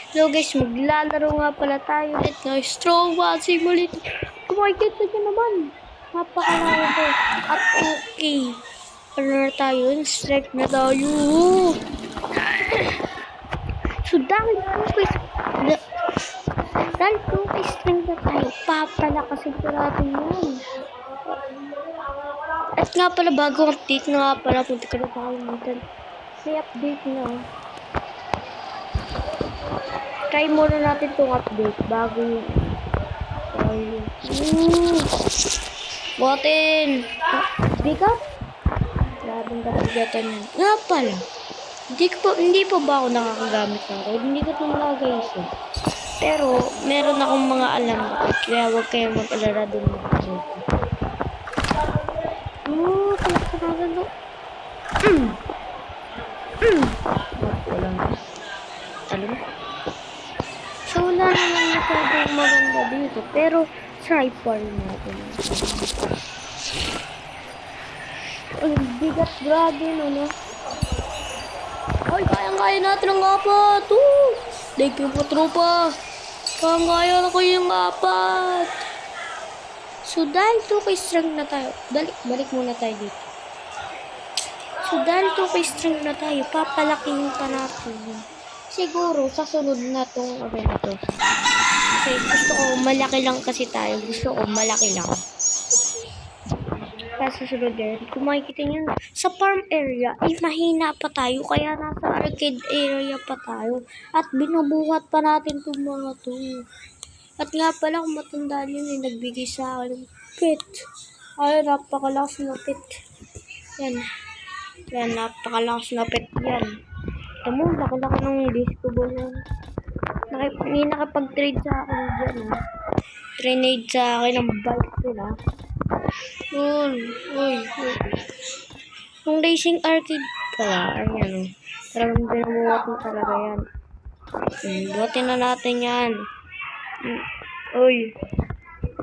So guys, maglalaro nga pala tayo ulit ng Straw Ball Simulator. Kung makikita nyo naman, napakalaro ko. At okay. Ano na tayo? Strike na tayo. So dahil 2 string na tayo, papalakasin ko natin yan. At nga pala, bago update na nga pala, punta ka na pakalimutan. May update na. Try muna natin itong update bago yung Botin! Bigat? Grabing kabigatan yun. Nga pala. Hindi pa ba ako nakakagamit ng code? Hindi ko ito nalagay. Pero, meron akong mga alam na code. Kaya huwag kayong mag-alala dun ng code. Palaksan natin ito. Wala na. Talo na. So, wala naman masyadong maganda dito. Pero, try pa rin natin. Ay, bigat grabe, no? Ay, kaya-kaya natin ang apat. Thank you po, tropa. Kaya-kaya na ko yung apat. So, dahil 2K strength na tayo. Balik muna tayo dito. So, dahil 2K strength na tayo, papalakihin pa natin. Siguro, sa sunod na tong evento. Kasi gusto ko, malaki lang kasi tayo. Gusto ko, malaki lang. Kaya susunod din, kung makikita nyo, sa farm area, ay mahina pa tayo. Kaya nasa arcade area pa tayo. At binubuhat pa natin itong mga to. At nga pala, kung matandaan yun, nagbigay sa akin ng pet. Ay, napakalakas na pet. Yan. Yan, napakalakas na pet yan. Ito mo, laki-laki ng disco ball yan. May nakapag-trade sa akin dyan, ha. Trade sa akin ng bike ko, ha. Uy. Yung racing arcade pala, ayan, talagang binubuhat mo talaga yan. Buhatin na natin yan. Uy.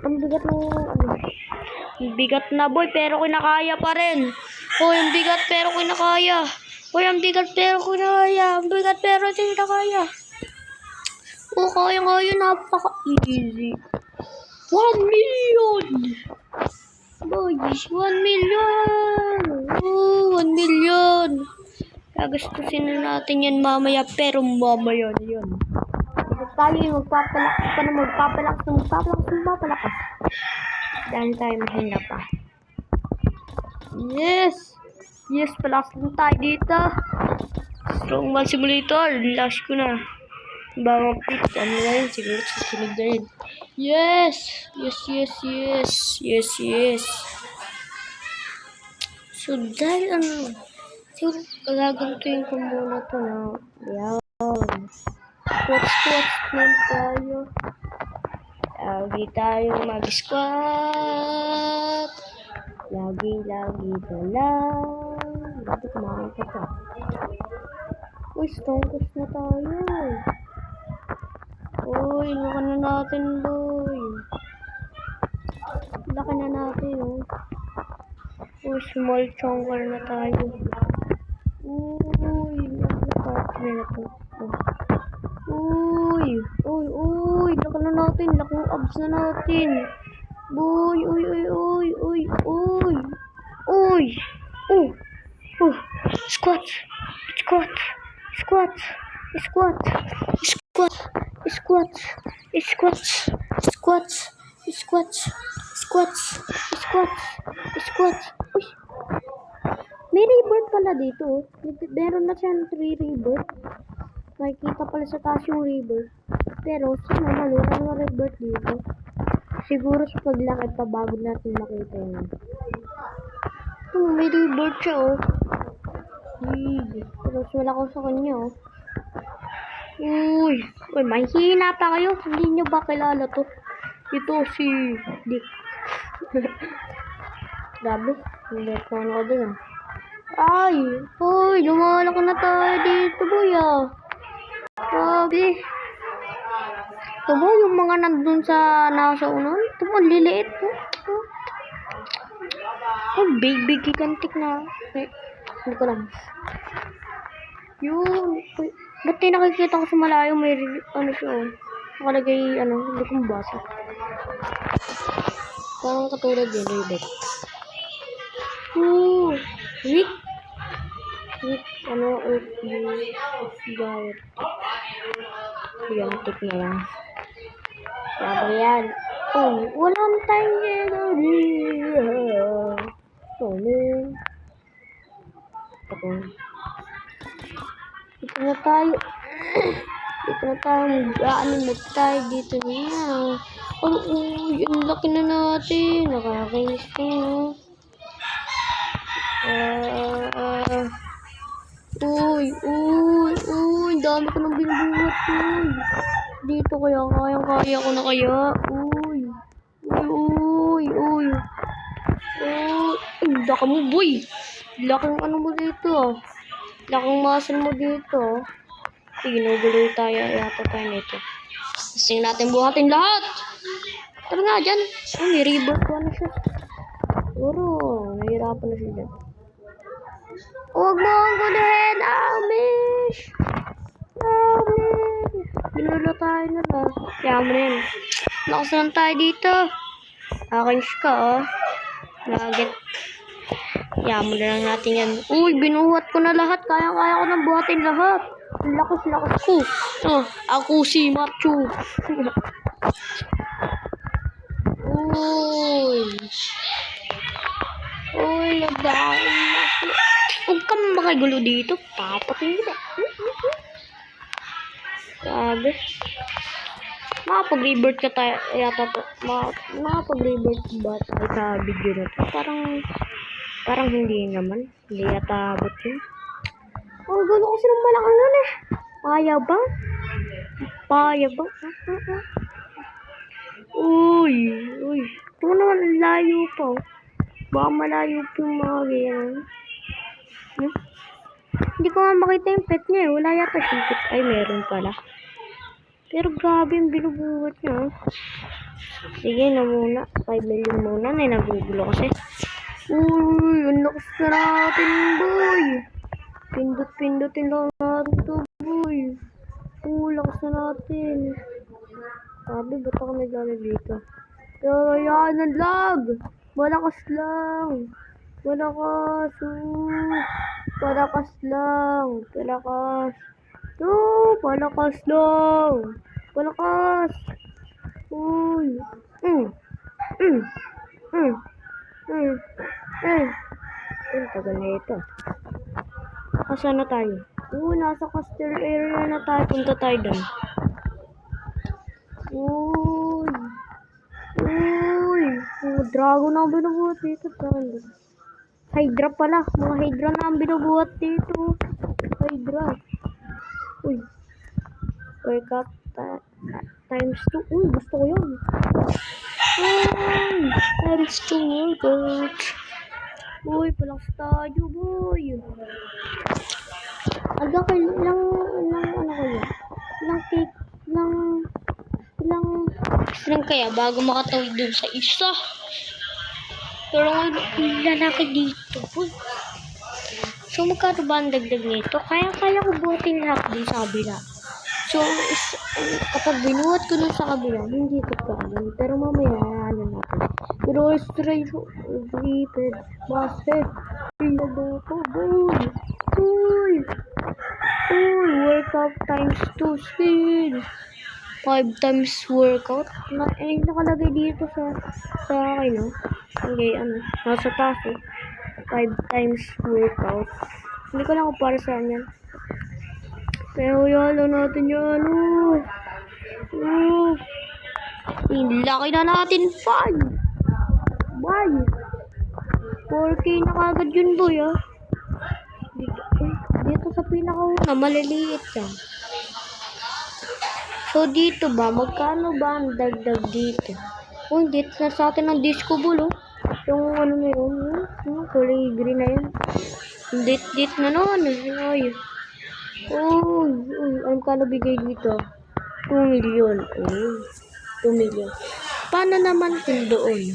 Ang bigat na ang bigat na, boy, pero kinakaya pa rin. Uy, ang bigat pero kinakaya. Uy, ang bigat pero kinakaya. Ang bigat pero kinakaya. Kaya-kaya, napaka-easy. 1 million! Boys, 1 million! 1 million! Gagastusin na natin yan mamaya, pero mamaya na yun. Tayo magpapalakas. Dahil tayo mahina pa. Yes, palakas lang tayo dito. Strong Ball Simulator, last ko na. Bawang pick, ano na yun, siguro susunod na yun. Yes. So, dahil siguro gagawin ko muna ito na. Yan. Squat naman tayo. Lagi tayo mag-squat. Lagi na lang. Dito kumain ka pa. Uy, strongest na tayo. Uy, laki na natin, boy. Laki na natin, oh. Uy, small chonker na tayo. Uy, laki na to. Uy, laki na natin. Laki ng abs na natin. Boy, uy. Squat. Uy. May rebirth pala dito. Meron na siyang 3 rebirth. Makikita pala sa taas yung rebirth. Pero sana wala na rebirth dito. Siguro sa paglaki pa bago natin makita yun. May rebirth siya, oh. Pero wala ko sa kanya, oh. Uy, mahihina pa kayo. Hindi nyo ba kilala to? Ito si Dick. Grabe, hindi ko ano din, ah. Uy, lumalaki na tayo dito, boy, ah. Grabe. Ito ba yung mga nandun sa nasa unan? Ito ba, liliit po. Big gigantic na. Hindi ko lang. Yun. Ba't di nakikita ko sa malayo may ano siya oh. Nakalagay hindi ko mabasa. Parang katulad din, Rivet. Weak. Weak, diet. Yan, tik na lang. Sabi yan. Walang tayong energy. Man. Ako. Dito na tayo. Mag tayo dito na. Yung laki na natin. Nakakainis ko. Dami ko nang binubuhat. Dito kaya, kaya ko na kaya. Laki mo, boy. Laking mo dito. Laking muscle mo dito. Ginugulo tayo. Yata tayo nito. Kasing natin buhatin lahat. Tara nga dyan. May rebirth ko na siya. Siguro, nahihirapan na siya dyan. Huwag mo ang gulihin, Amish! Ginulo tayo na lang. Kaya mo rin. Lakas lang tayo dito. Akin ka, Nugget. Kaya mo na lang natin yan. Binuhat ko na lahat. Kaya ko nang buhatin lahat. Lakas ko. Ako si Macho. Nagdaan. Huwag ka makigulo dito. Papatin kita. Sabi. Makapag-rebirth ka tayo. Makapag-rebirth ba tayo sa video na to? Parang hindi naman. Hindi yata abot yun. Gulo kasi ng malakang nun eh. Paya ba? Ito naman ang layo pa. Baka malayo pa yung mga ganyan. Hindi ko nga makita yung pet niya eh. Wala yata siyang pet. Ay, meron pala. Pero grabe yung binubuhat niya. Sige na muna. 5 million muna. Nagugulo kasi. Ang lakas na natin, boy. Pindutin lang natin to, boy. Lakas na natin. Sabi, ba't ako naglalagay dito? Pero yan, ang lag. Malakas lang. Malakas lang. Tagal na ito. Asan na tayo? Nasa castle area na tayo. Punta tayo doon. Dragon ang binubuhat dito. Hydra pala. Mga Hydra na ang binubuhat dito. Hydra. Wake up times 2. Gusto ko yun. Times 2 workout. Palakas tayo, boy. Aga kayo, ilang kaya bago makatawid dun sa isa. Pero lalaki dito, boy. So, magkano ba ang dagdag nito? Kaya ko buhatin lahat din sa kabila. So, kapag binuhat ko nun sa kabila, hindi ko kagawin. Pero mamaya, natin. Pero straight, repeated, master, pinag ko, boy. Workout times 2 speed. 5 times workout. Nakalagay dito sa akin, Okay, nasa taas, 5 times workout. Hindi ko lang kung para saan yan. Pero yalo natin yan, laki na natin, 5. Bye. 4K na kagad yun, boy, Dito sa pinakauna, maliliit yan. So, dito ba? Magkano ba ang dagdag dito? Dito na sa atin ang disco ball, Yung na yun, kulay green na yun. Date na noon. Ang kano bigay dito? 2 million. 2 million. Paano naman kung doon?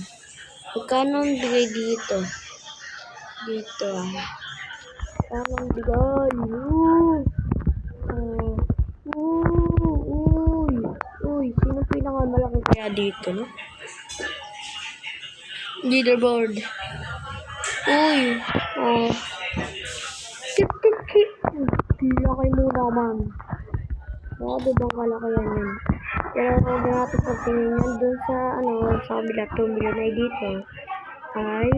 Magkano ang bigay dito? Paano ang bigay? kaya dito, no? Leaderboard. Uy. Oh. 15K. Laki muna, ma'am. Bang kalaki yan. Pero huwag natin pagtingin yan dun sa, sa kabila 2 million ay dito. Ay.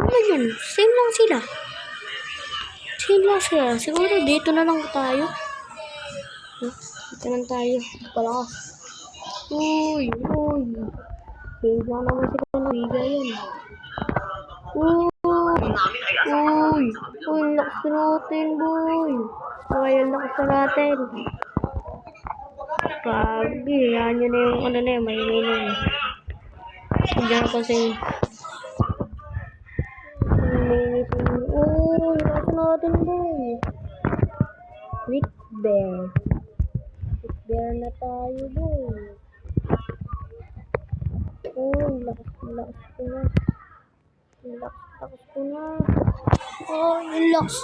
Ano yun? Same lang sila. Siguro dito na lang tayo. Dito lang tayo. Palakas. Uy. Same lang naman sila ng bigay yan. Uy. Lakas natin, boy. Ang lakas natin. Grabe, yan yun na yung may minum. Diyan kasi lakas natin, boy. Big bear na tayo, boy. Lakas ko na. Lakas ko na. Ang lakas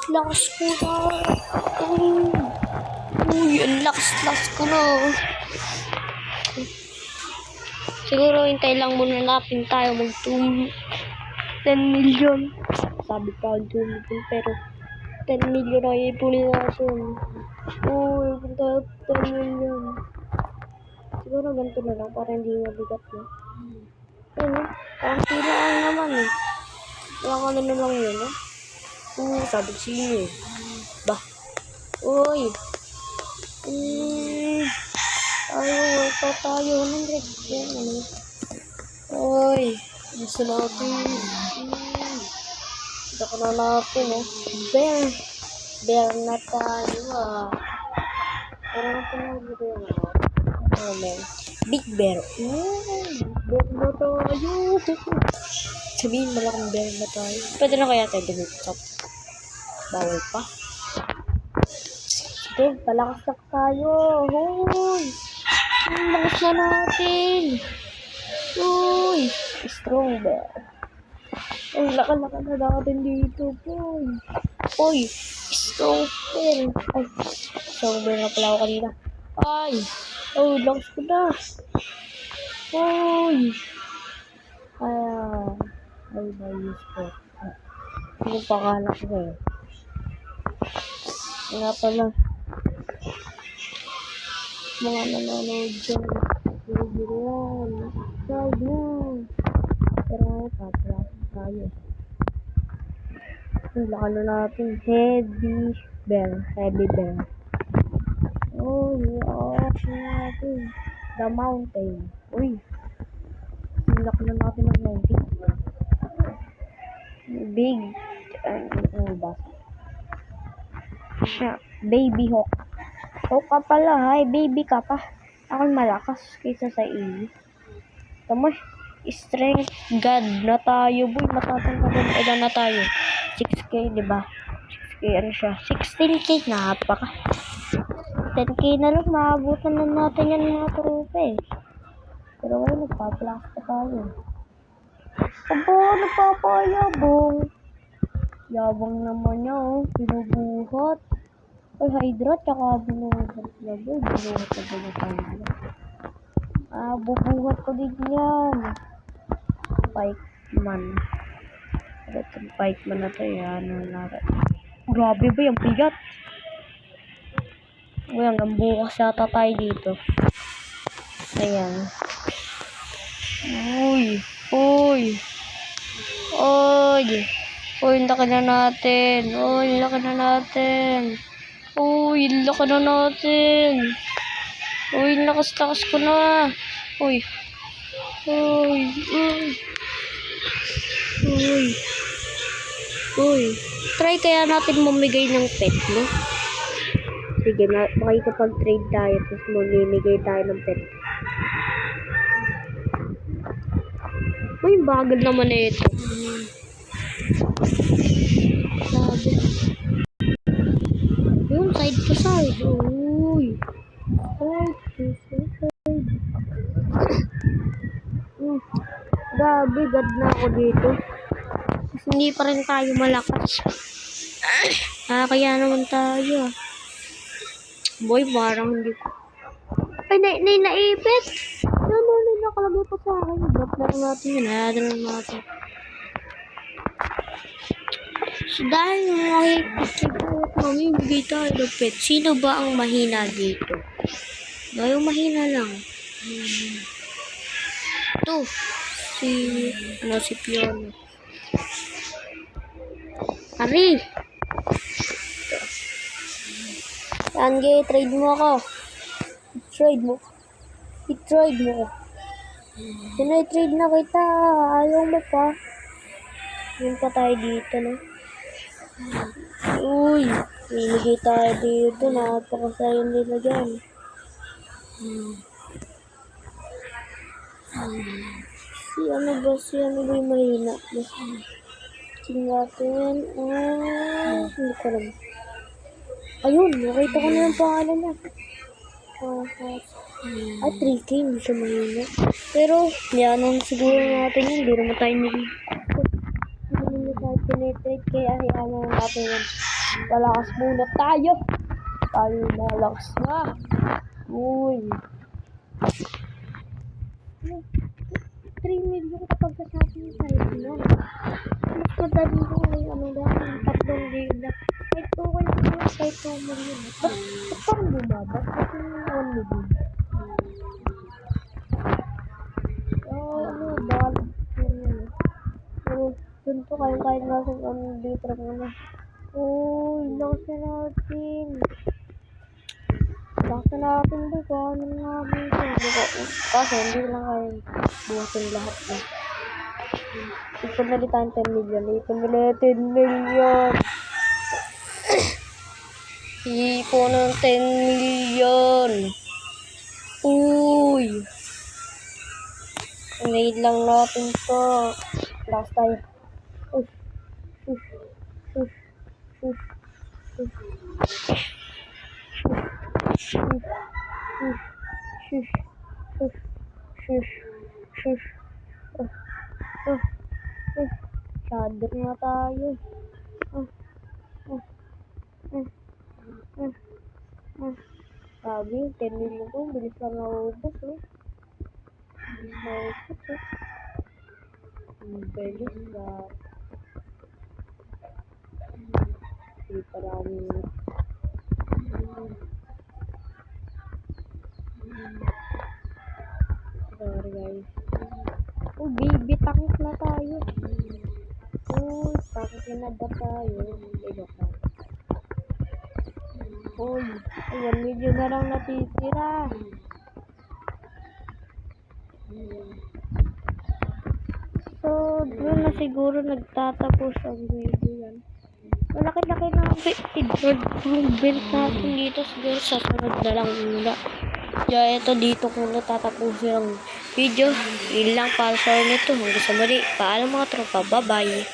ko na. Siguro hintay lang muna natin tayo mag 10 million. Sabi pa 2 million pero 10 million ay ipunin natin. Punta 10 million. Siguro ganito na lang para hindi mabigat na. Parang tilaan naman eh. Wala ka na lang yun, no? Sabi sino eh. Bah. Uy. Tayo. 100. Yan, Uy. Gusto natin. Ito ka na natin, eh. Bear na tayo, Pero na pinagod yun, Big bear. Bear na tayo. Sabihin malaking bear na tayo. Pwede na kaya tayo dumikap. Bawal pa. Sige, palakas tayo. Lakas na natin. Strong bear. Laka na natin dito, boy. Strong bear. Strong bear na pala ako kanina. Lakas ko na. Ay, bayos ko. Ano pangalan ko eh? Nga pala. Mga nanonood dyan. Birubiruan. Side na. Pero ngayon, papras tayo. Lakan na natin. Heavy bear. Natin. The mountain. Laki na natin ng mountain. Big. Baby hawk. Hawk ka pala, baby ka pa. Ako'y malakas kaysa sa iyo. Tama, strength god na tayo, boy. Matatanggalan na tayo. 6K, diba? 6K, ano siya? 16K, napaka. 10K na lang, maabutan na natin yan mga trope. Pero ngayon, nagpa-plus pa tayo. Nagpapayabong. Yabang naman niya, binubuhat. Hydra, tsaka binuhat na, boy. Binuhat na tayo. Bubuhat ko din yan. Pikeman. Itong pikeman na to, Grabe ba yung bigat? Hanggang bukas yata tayo dito. Ayan. Laki na natin. Lakas ko na. Try kaya natin mamigay ng pet, no? Sige, makikipag-trade tayo, tapos mamimigay tayo ng pet. Bagal naman na ito. Yung side to side. Grabe, god na ako dito. Kasi hindi pa rin tayo malakas. Kaya naman tayo. Boy, parang hindi. Ay, naipit. Ano nakalagay pa sa akin? Drop na lang natin yun. Ayan na lang natin. So, dahil makikipagkipag mamimigay tayo ng pet, sino ba ang mahina dito? Yung mahina lang. Ito. Si Piano. Ari! Sange, trade mo ako. I-trade mo. Trade na kita. Ayaw mo pa. Yun pa tayo dito, no? Uy, iligay tayo dito. Napakasayo nila dyan. Si ano ba yung mahina? Tingnan natin. Hindi ko alam. Ayun, nakita ko na yung pangalan niya. At 3K, hindi siya mahina. Pero, yan siguro natin yun. Hindi naman tayo tinitrade kaya ano natin yan. Malakas muna tayo. Malakas na. Uy. 3 million kapag sa atin yung size mo. Mas madali ko ngayon. Tatlong gila. Kahit 2 million. Ba't parang bumaba? Kasi 1 million. Ganito kaya natin ang litra muna. Uy, lakas na natin. Ba? Paano nga dito? Kasi hindi lang kaya buhatin lahat na. Ipon na tayo 10 million. Ipon ng 10 million. Uy. Ngayon lang natin to. Last time. Shader na tayo. Sabi, 10 million ko. Bilis lang naubos, Bilis na. Hindi parang sorry guys. Baby, takot na tayo. Takot na ba tayo? Ayan, medyo na lang natitira. So, doon na siguro nagtatapos ang video yan. Malaki-laki na ang build natin dito. Siguro sa sunod na lang muna. Kaya ito dito ko natatapusin ang video. Yun lang para sa nito. Hanggang sa muli. Paalam mga tropa. Bye-bye.